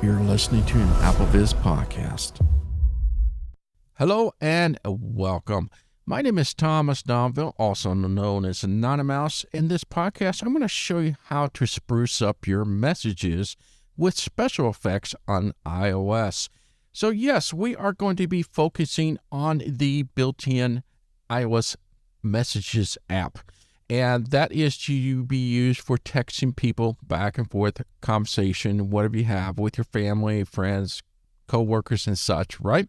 You're listening to an AppleViz podcast. Hello and welcome. My name is Thomas Domville, also known as Anonymous. In this podcast, I'm going to show you how to spruce up your messages with special effects on iOS. So yes, we are going to be focusing on the built-in iOS Messages app. And that is to be used for texting people back and forth, conversation, whatever you have with your family, friends, co-workers, and such, right?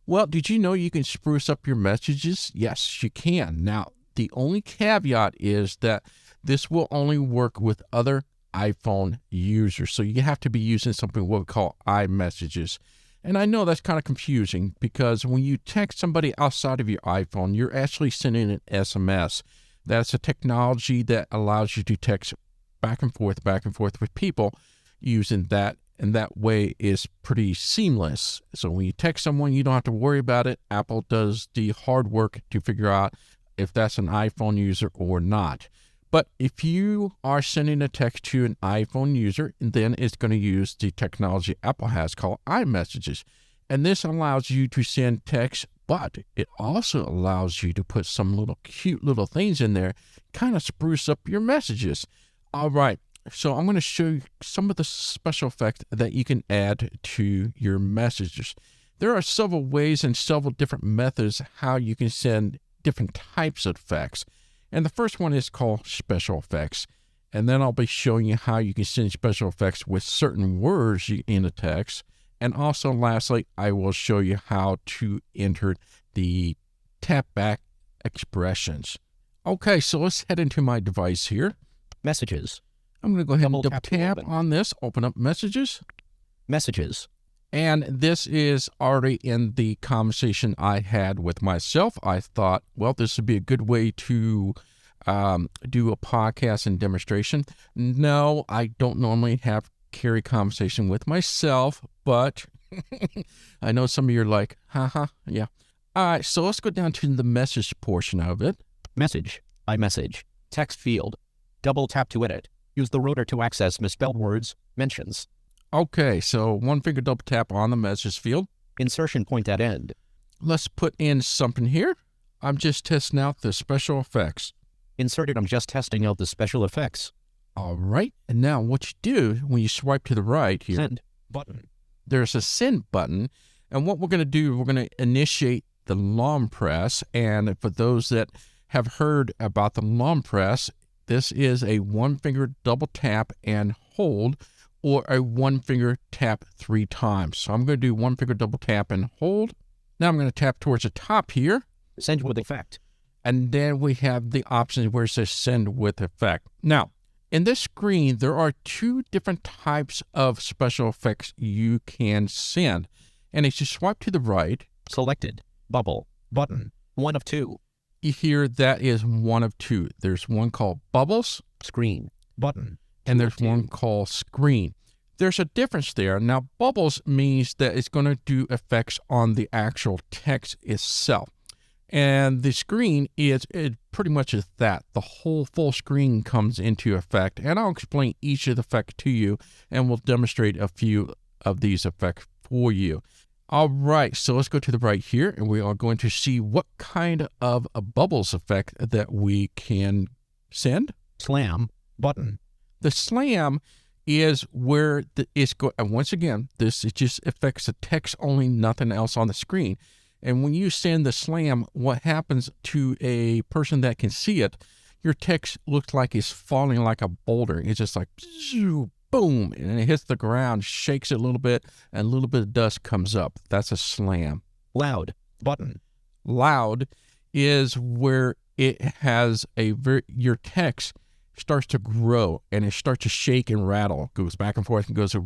Well, did you know you can spruce up your messages? Yes, you can. Now, the only caveat is that this will only work with other iPhone users. So you have to be using something what we call iMessages. And I know that's kind of confusing because when you text somebody outside of your iPhone, you're actually sending an SMS. That's a technology that allows you to text back and forth with people using that. And that way is pretty seamless. So when you text someone, you don't have to worry about it. Apple does the hard work to figure out if that's an iPhone user or not. But if you are sending a text to an iPhone user, then it's going to use the technology Apple has called iMessages. And this allows you to send text, but it also allows you to put some little cute little things in there, kind of spruce up your messages. All right. So I'm going to show you some of the special effects that you can add to your messages. There are several ways and several different methods how you can send different types of effects. And the first one is called special effects. And then I'll be showing you how you can send special effects with certain words in a text. And also, lastly, I will show you how to enter the tap back expressions. Okay, so let's head into my device here. Messages. I'm going to go ahead and double tap on this, open up messages. Messages. And this is already in the conversation I had with myself. I thought, well, this would be a good way to do a podcast and demonstration. No, I don't normally carry conversation with myself, but I know some of you are like, yeah. All right, so let's go down to the message portion of it. Message. iMessage. Text field. Double tap to edit. Use the rotor to access misspelled words. Mentions. Okay, so one finger double tap on the message field. Insertion point at end. Let's put in something here. I'm just testing out the special effects. Inserted. I'm just testing out the special effects. All right, and now what you do when you swipe to the right here. Send button. There's a send button, and what we're going to do, we're going to initiate the long press. And for those that have heard about the long press, this is a one finger double tap and hold, or a one finger tap 3 times. So I'm going to do one finger double tap and hold. Now I'm going to tap towards the top here. Send with effect. And then we have the option where it says send with effect. Now, in this screen, there are 2 different types of special effects you can send. And as you swipe to the right, selected, bubble, button, 1 of 2. You hear that is 1 of 2. There's one called bubbles, screen, button, and there's one called screen. There's a difference there. Now, bubbles means that it's going to do effects on the actual text itself. And the screen it pretty much is that. The whole full screen comes into effect. And I'll explain each of the effects to you, and we'll demonstrate a few of these effects for you. All right, so let's go to the right here, and we are going to see what kind of a bubbles effect that we can send. Slam button. The slam is where it's going. And once again, this it just affects the text only, nothing else on the screen. And when you send the slam, what happens to a person that can see it, your text looks like it's falling like a boulder. It's just like, boom, and it hits the ground, shakes it a little bit, and a little bit of dust comes up. That's a slam. Loud button. Loud is where it has your text starts to grow, and it starts to shake and rattle, goes back and forth, and goes,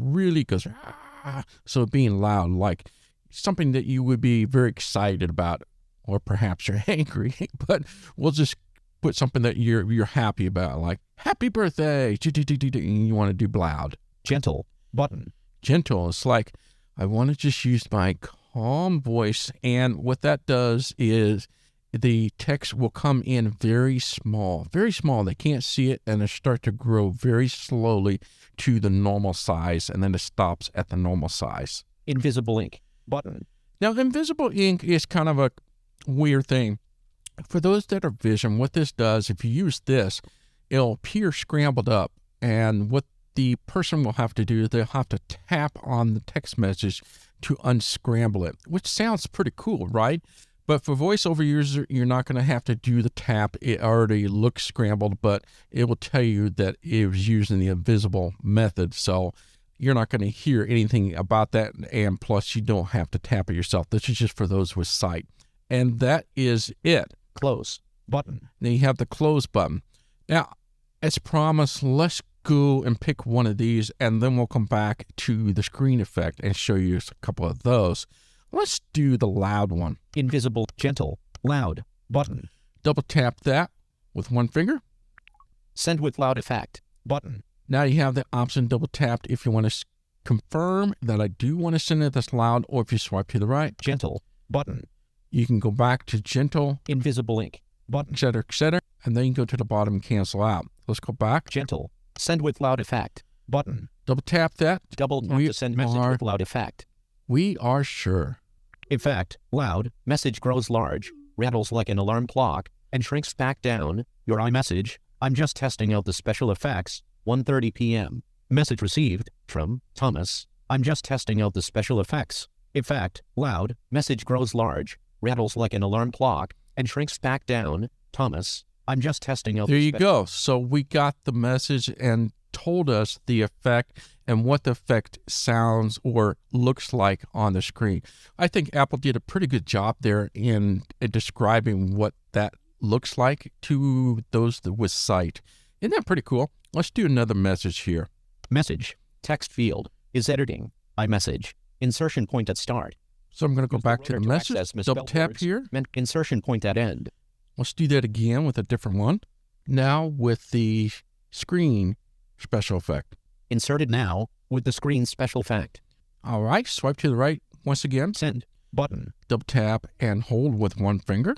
so being loud, like something that you would be very excited about, or perhaps you're angry, but we'll just put something that you're happy about, like happy birthday, and you want to do loud. Gentle button. Gentle, it's like I want to just use my calm voice, and what that does is the text will come in very small, very small. They can't see it, and it start to grow very slowly to the normal size, and then it stops at the normal size. Invisible ink button. Now, invisible ink is kind of a weird thing. For those that are vision, what this does, if you use this, it'll appear scrambled up, and what the person will have to do is they'll have to tap on the text message to unscramble it, which sounds pretty cool, right? But for voiceover users, you're not going to have to do the tap. It already looks scrambled, but it will tell you that it was using the invisible method. So you're not going to hear anything about that. And plus, you don't have to tap it yourself. This is just for those with sight. And that is it. Close button. Then you have the close button. Now, as promised, let's go and pick one of these, and then we'll come back to the screen effect and show you a couple of those. Let's do the loud one. Invisible, gentle, loud button. Double tap that with one finger. Send with loud effect button. Now you have the option double tapped if you want to confirm that I do want to send it this loud, or if you swipe to the right. Gentle button. You can go back to gentle. Invisible ink button. Et cetera, and then you can go to the bottom and cancel out. Let's go back. Gentle. Send with loud effect button. Double tap that. Double tap to send message with loud effect. We are sure. Effect, loud, message grows large, rattles like an alarm clock, and shrinks back down. Your iMessage, I'm just testing out the special effects, 1:30 p.m. Message received, from, Thomas, I'm just testing out the special effects. Effect, loud, message grows large, rattles like an alarm clock, and shrinks back down. Thomas, I'm just testing out There you go. So we got the message and told us the effect and what the effect sounds or looks like on the screen. I think Apple did a pretty good job there in describing what that looks like to those with sight. Isn't that pretty cool? Let's do another message here. Message, text field, is editing, iMessage, insertion point at start. So I'm going to go back to the message, double tap here. Insertion point at end. Let's do that again with a different one. Now with the screen special effect. Inserted now with the screen special effect. All right, swipe to the right once again. Send button. Double tap and hold with one finger.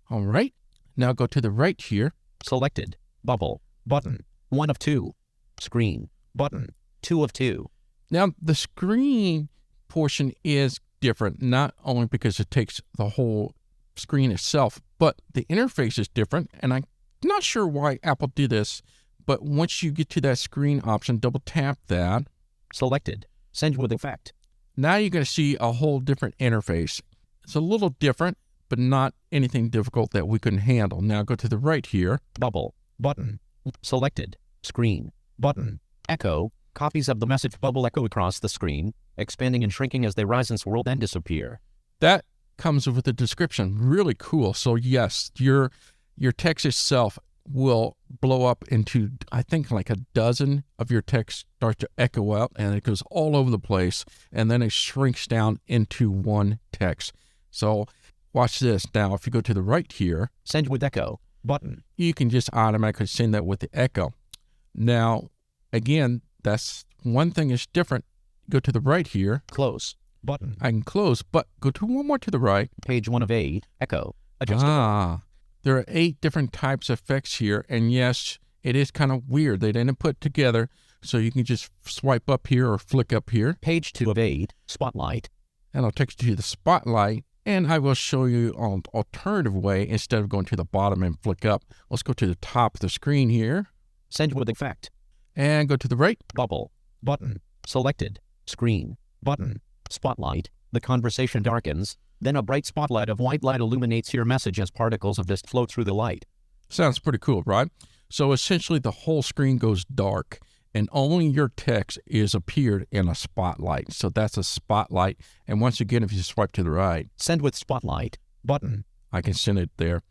All right, now go to the right here. Selected, bubble, button, 1 of 2. Screen, button, 2 of 2. Now the screen portion is different, not only because it takes the whole screen itself, but the interface is different, and I'm not sure why Apple did this, but once you get to that screen option, double tap that. Selected, send with effect. Now you're going to see a whole different interface. It's a little different, but not anything difficult that we couldn't handle. Now go to the right here. Bubble, button, selected, screen, button, echo, copies of the message bubble echo across the screen, expanding and shrinking as they rise and swirl and disappear. That comes with a description. Really cool. So yes, your text itself will blow up into, I think, like a dozen of your text start to echo out, and it goes all over the place, and then it shrinks down into one text. So watch this. Now, if you go to the right here, send with echo button, you can just automatically send that with the echo. Now, again, that's one thing is different. Go to the right here. Close button. I can close, but go to one more to the right. Page 1 of 8, echo, adjustable. There are 8 different types of effects here, and yes, it is kind of weird. They didn't put together, so you can just swipe up here or flick up here. Page 2 of 8, spotlight. And I'll take you to the spotlight, and I will show you an alternative way instead of going to the bottom and flick up. Let's go to the top of the screen here. Send with effect. And go to the right. Bubble, button, selected, screen, button, spotlight. The conversation darkens. Then a bright spotlight of white light illuminates your message as particles of dust float through the light. Sounds pretty cool, right? So essentially the whole screen goes dark and only your text is appeared in a spotlight. So that's a spotlight. And once again, if you swipe to the right, send with spotlight button, I can send it there.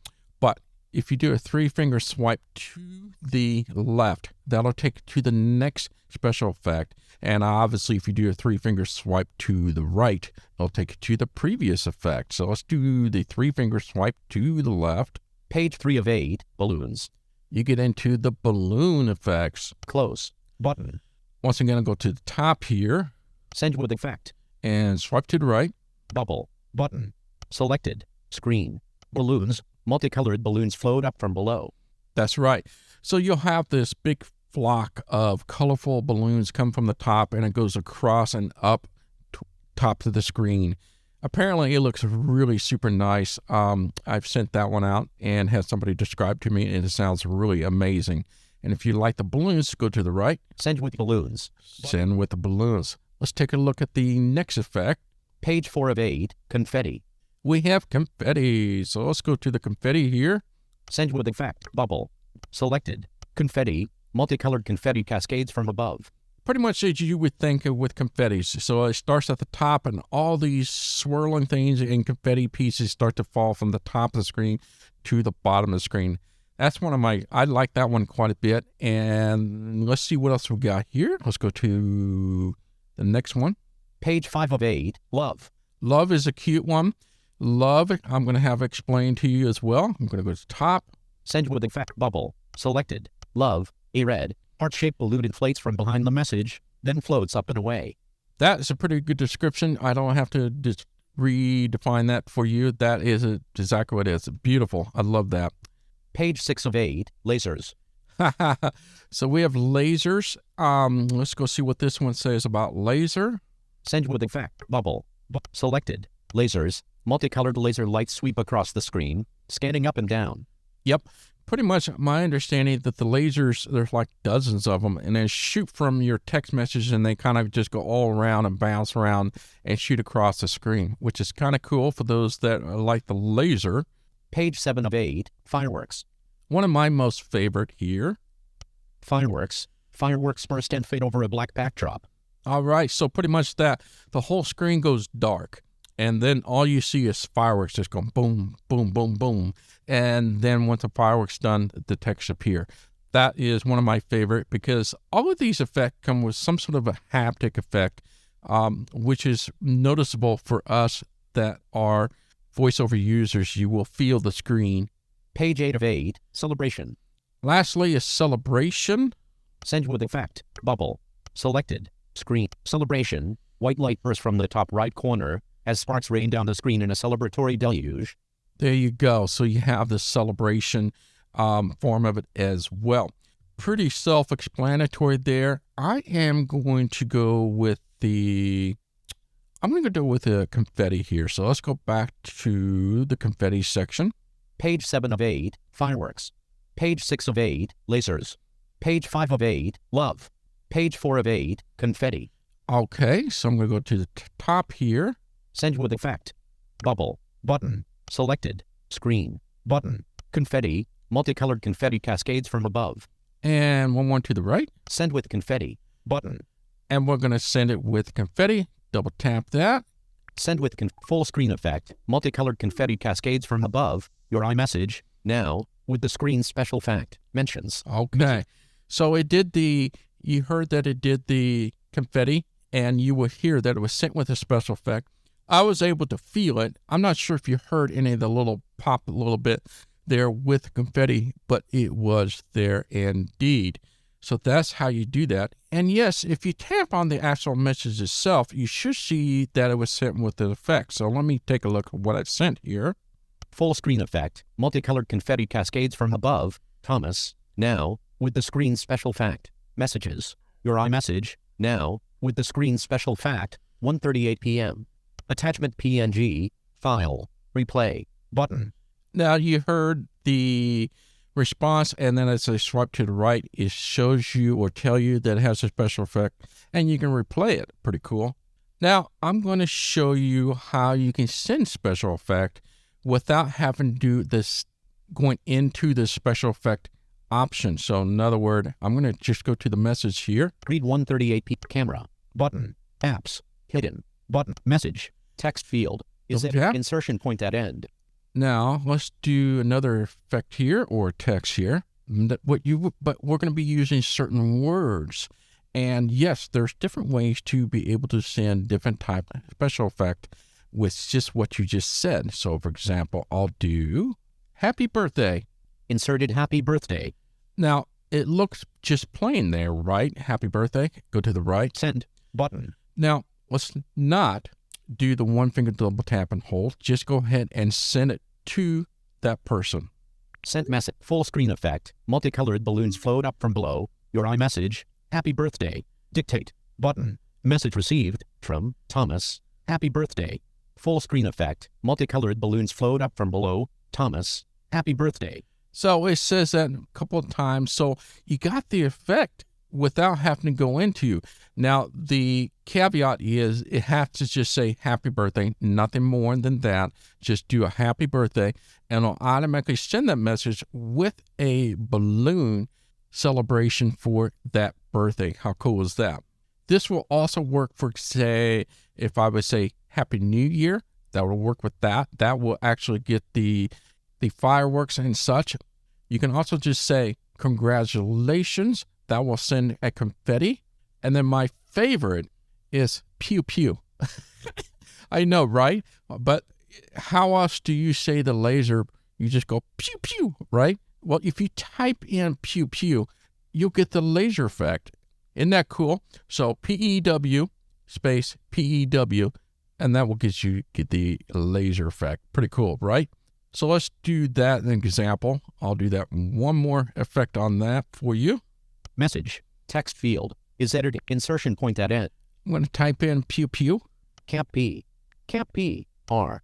But if you do a 3-finger swipe to the left, that'll take you to the next special effect. And obviously, if you do a 3-finger swipe to the right, it'll take you to the previous effect. So let's do the 3-finger swipe to the left. Page 3 of 8, balloons. You get into the balloon effects. Close button. Once again, I'll go to the top here. Send with effect. And swipe to the right. Bubble, button, selected, screen, Balloons. Multicolored balloons float up from below. That's right. So you'll have this big flock of colorful balloons come from the top, and it goes across and up top of the screen. Apparently, it looks really super nice. I've sent that one out and had somebody describe to me, and it sounds really amazing. And if you like the balloons, go to the right. Send with balloons. Send with the balloons. Let's take a look at the next effect. Page 4 of 8, confetti. We have confetti. So let's go to the confetti here. Send with effect, bubble. Selected. Confetti. Multicolored confetti cascades from above. Pretty much as you would think of with confetti. So it starts at the top, and all these swirling things and confetti pieces start to fall from the top of the screen to the bottom of the screen. That's I like that one quite a bit. And let's see what else we got here. Let's go to the next one. Page 5 of 8, love. Love is a cute one. Love, I'm going to have explained to you as well. I'm going to go to the top. Send with effect, bubble. Selected. Love, a red, heart-shaped balloon inflates from behind the message, then floats up and away. That is a pretty good description. I don't have to just redefine that for you. That is exactly what it is. Beautiful. I love that. Page 6 of 8, lasers. So we have lasers. Let's go see what this one says about laser. Send with effect, bubble. Selected. Lasers. Multicolored laser lights sweep across the screen, scanning up and down. Yep. Pretty much my understanding that the lasers, there's like dozens of them, and they shoot from your text message, and they kind of just go all around and bounce around and shoot across the screen, which is kind of cool for those that like the laser. Page 7 of 8, fireworks. One of my most favorite here. Fireworks. Fireworks burst and fade over a black backdrop. All right, so pretty much that. The whole screen goes dark, and then all you see is fireworks just going boom, boom, boom, boom. And then once the fireworks done, the text appear. That is one of my favorite because all of these effects come with some sort of a haptic effect, which is noticeable for us that are voiceover users. You will feel the screen. Page 8 of 8, celebration. Lastly, a celebration. Send with effect, bubble. Selected. Screen. Celebration. White light bursts from the top right corner as sparks rain down the screen in a celebratory deluge. There you go. So you have the celebration form of it as well. Pretty self-explanatory there. I am going to go with the confetti here. So let's go back to the confetti section. Page 7 of 8, fireworks. Page 6 of 8, lasers. Page 5 of 8, love. Page 4 of 8, confetti. Okay, so I'm going to go to the top here. Send with effect. Bubble. Button. Selected. Screen. Button. Confetti. Multicolored confetti cascades from above. And one more to the right. Send with confetti. Button. And we're going to send it with confetti. Double tap that. Send with full screen effect. Multicolored confetti cascades from above. Your iMessage. Now, with the screen special fact. Mentions. Okay. So you heard that it did the confetti, and you will hear that it was sent with a special effect. I was able to feel it. I'm not sure if you heard any of the little pop a little bit there with confetti, but it was there indeed. So that's how you do that. And yes, if you tap on the actual message itself, you should see that it was sent with the effect. So let me take a look at what I've sent here. Full screen effect. Multicolored confetti cascades from above. Thomas. Now, with the screen special fact. Messages. Your iMessage. Now, with the screen special fact. 1:38 p.m. Attachment PNG. File. Replay. Button. Now you heard the response, and then as I swipe to the right, it shows you or tell you that it has a special effect, and you can replay it. Pretty cool. Now I'm going to show you how you can send special effect without having to do this, going into the special effect option. So in other words, I'm going to just go to the message here. Read 1:38 p. Camera. Button. Apps. Hidden. Button. Message. Text field. Is it insertion point at end? Now let's do another effect here or text here. But we're going to be using certain words. And yes, there's different ways to be able to send different type of special effect with just what you just said. So for example, I'll do happy birthday. Inserted happy birthday. Now it looks just plain there, right? Happy birthday. Go to the right. Send. Button. Now let's not do the one finger double tap and hold. Just go ahead and send it to that person. Sent message. Full screen effect. Multicolored balloons float up from below. Your iMessage. Happy birthday. Dictate. Button. Message received from Thomas. Happy birthday. Full screen effect. Multicolored balloons float up from below. Thomas. Happy birthday. So it says that a couple of times. So you got the effect without having to go into. Now, the caveat is it has to just say happy birthday, nothing more than that. Just do a happy birthday, and it'll automatically send that message with a balloon celebration for that birthday. How cool is that? This will also work for, say, if I would say Happy New Year, that will work with that. That will actually get the fireworks and such. You can also just say congratulations. That will send a confetti. And then my favorite is pew pew. I know, right? But how else do you say the laser? You just go pew pew, right? Well, if you type in pew pew, you'll get the laser effect. Isn't that cool? So PEW space PEW, and that will get the laser effect. Pretty cool, right? So let's do that an example. I'll do that one more effect on that for you. Message. Text field. Is editing. Insertion point at end. I'm going to type in pew pew. Camp P. Camp P. R.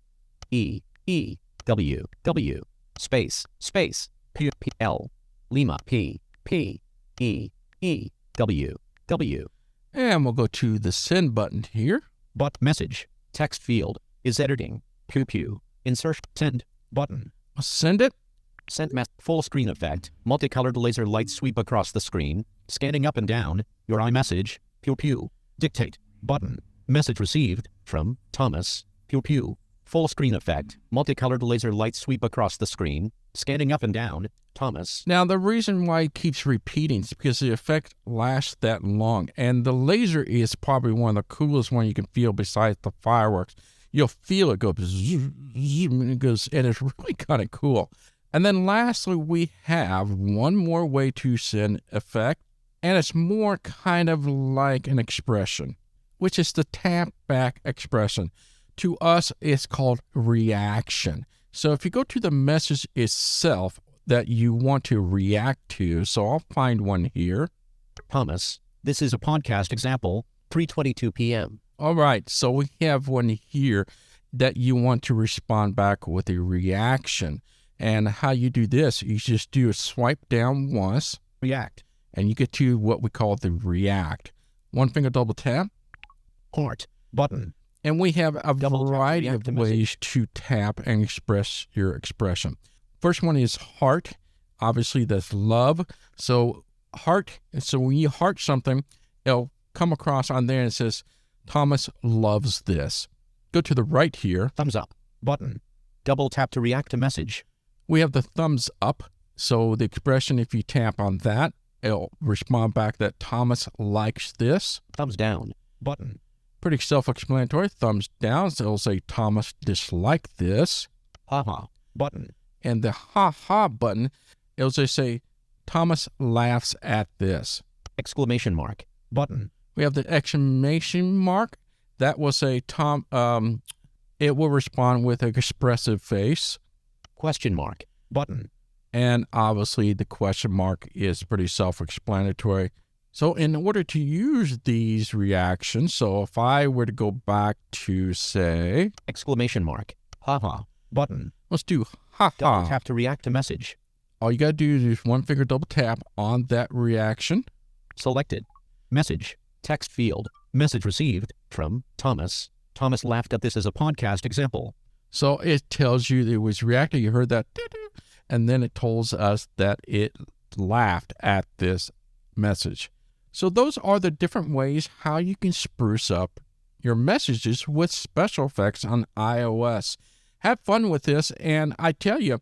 E. E. W. W. Space. Space. P. P. L. Lima. P. P. E. E. W. W. And we'll go to the send button here. But message. Text field. Is editing. Pew pew. Insert. Send. Button. I'll send it. Send mess. Full screen effect. Multicolored laser lights sweep across the screen. Scanning up and down. Your iMessage. Pew pew. Dictate. Button. Message received from Thomas. Pew pew. Full screen effect. Multicolored laser lights sweep across the screen. Scanning up and down. Thomas. Now, the reason why it keeps repeating is because the effect lasts that long. And the laser is probably one of the coolest one you can feel besides the fireworks. You'll feel it go zoom, zoom, and it goes, and it's really kind of cool. And then lastly, we have one more way to send effect, and it's more kind of like an expression, which is the tap back expression. To us, it's called reaction. So if you go to the message itself that you want to react to, so I'll find one here. Thomas, this is a podcast example, 3:22 p.m. All right, so we have one here that you want to respond back with a reaction. And how you do this, you just do a swipe down once. React. And you get to what we call the react. One finger double tap. Heart. Button. And we have a Double variety of ways to tap and express your expression. First one is heart. Obviously, that's love. So heart. So when you heart something, it'll come across on there and it says, Thomas loves this. Go to the right here. Thumbs up. Button. Double tap to react to message. We have the thumbs up. So the expression, if you tap on that, it'll respond back that Thomas likes this. Thumbs down. Button. Pretty self-explanatory. Thumbs down. So it'll say Thomas disliked this. Ha-ha. Button. And the ha-ha button, it'll just say Thomas laughs at this. Exclamation mark. Button. We have the exclamation mark. That will say it will respond with an expressive face. Question mark. Button. And obviously the question mark is pretty self-explanatory. So in order to use these reactions, so if I were to go back to say... Exclamation mark. Ha-ha. Button. Let's do ha-ha. Double tap to react to message. All you got to do is just one finger double tap on that reaction. Selected. Message. Text field. Message received from Thomas. Thomas laughed at this as a podcast example. So it tells you it was reacting. You heard that. And then it tells us that it laughed at this message. So those are the different ways how you can spruce up your messages with special effects on iOS. Have fun with this. And I tell you,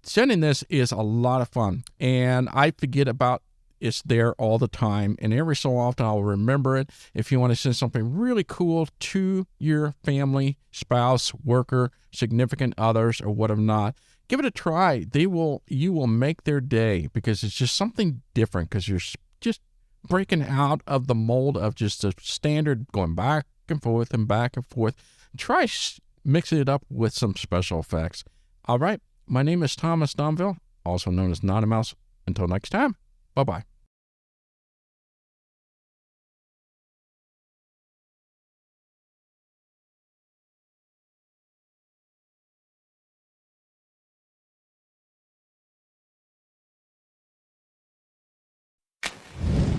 sending this is a lot of fun. And I forget about it's there all the time, and every so often I'll remember it. If you want to send something really cool to your family, spouse, worker, significant others, or whatever not, give it a try. You will make their day because it's just something different because you're just breaking out of the mold of just a standard going back and forth and back and forth. Try mixing it up with some special effects. All right. My name is Thomas Domville, also known as Not a Mouse. Until next time, bye-bye.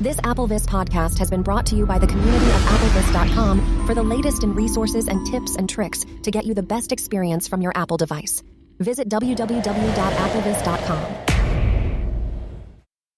This AppleVis podcast has been brought to you by the community of AppleVis.com for the latest in resources and tips and tricks to get you the best experience from your Apple device. Visit www.applevis.com.